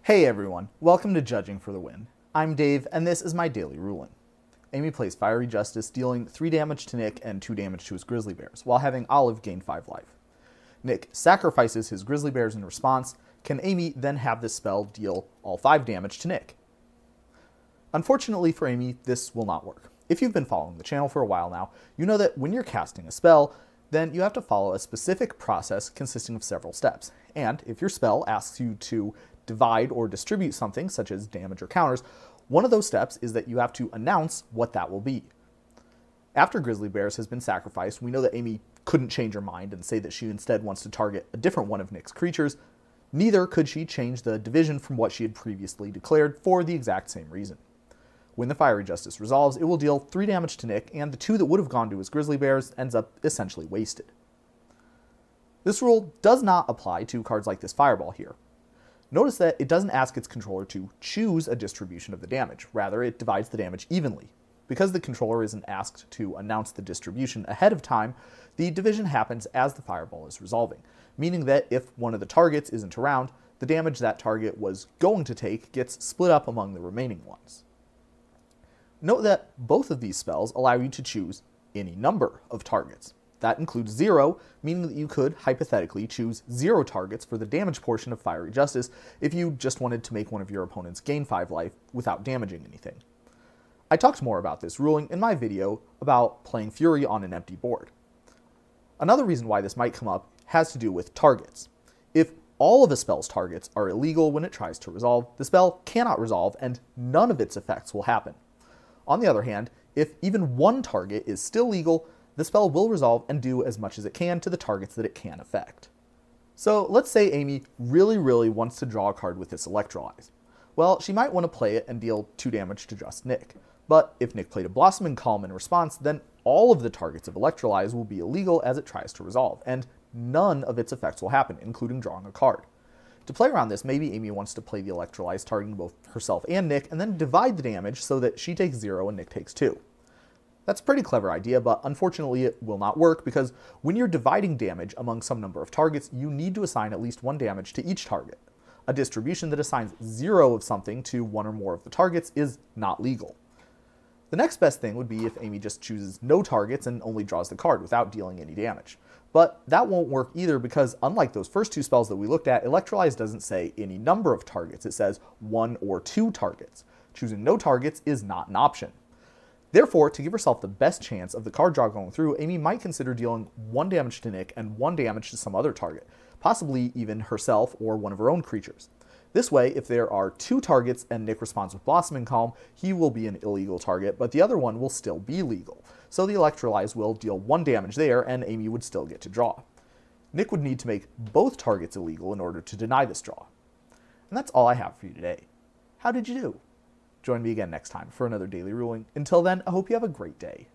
Hey everyone, welcome to Judging for the Win. I'm Dave, and this is my daily ruling. Amy plays Fiery Justice, dealing 3 damage to Nick and 2 damage to his Grizzly Bears, while having Olive gain 5 life. Nick sacrifices his Grizzly Bears in response. Can Amy then have this spell deal all 5 damage to Nick? Unfortunately for Amy, this will not work. If you've been following the channel for a while now, you know that when you're casting a spell, then you have to follow a specific process consisting of several steps. And if your spell asks you to divide or distribute something, such as damage or counters, one of those steps is that you have to announce what that will be. After Grizzly Bears has been sacrificed, we know that Amy couldn't change her mind and say that she instead wants to target a different one of Nick's creatures. Neither could she change the division from what she had previously declared for the exact same reason. When the Fiery Justice resolves, it will deal 3 damage to Nick, and the 2 that would have gone to his Grizzly Bears ends up essentially wasted. This rule does not apply to cards like this Fireball here. Notice that it doesn't ask its controller to choose a distribution of the damage. Rather, it divides the damage evenly. Because the controller isn't asked to announce the distribution ahead of time, the division happens as the Fireball is resolving, meaning that if one of the targets isn't around, the damage that target was going to take gets split up among the remaining ones. Note that both of these spells allow you to choose any number of targets. That includes 0, meaning that you could, hypothetically, choose 0 targets for the damage portion of Fiery Justice if you just wanted to make one of your opponents gain 5 life without damaging anything. I talked more about this ruling in my video about playing Fury on an empty board. Another reason why this might come up has to do with targets. If all of a spell's targets are illegal when it tries to resolve, the spell cannot resolve and none of its effects will happen. On the other hand, if even one target is still legal, the spell will resolve and do as much as it can to the targets that it can affect. So let's say Amy really wants to draw a card with this Electrolyze. Well, she might want to play it and deal 2 damage to just Nick. But if Nick played a Blossoming Calm in response, then all of the targets of Electrolyze will be illegal as it tries to resolve, and none of its effects will happen, including drawing a card. To play around this, maybe Amy wants to play the Electrolyze targeting both herself and Nick, and then divide the damage so that she takes 0 and Nick takes 2. That's a pretty clever idea, but unfortunately it will not work because when you're dividing damage among some number of targets, you need to assign at least 1 damage to each target. A distribution that assigns 0 of something to 1 or more of the targets is not legal. The next best thing would be if Amy just chooses no targets and only draws the card without dealing any damage. But that won't work either because unlike those first 2 spells that we looked at, Electrolyze doesn't say any number of targets, it says 1 or 2 targets. Choosing no targets is not an option. Therefore, to give herself the best chance of the card draw going through, Amy might consider dealing 1 damage to Nick and 1 damage to some other target, possibly even herself or one of her own creatures. This way, if there are 2 targets and Nick responds with Blossoming Calm, he will be an illegal target, but the other one will still be legal. So the Electrolyze will deal 1 damage there, and Amy would still get to draw. Nick would need to make both targets illegal in order to deny this draw. And that's all I have for you today. How did you do? Join me again next time for another daily ruling. Until then, I hope you have a great day.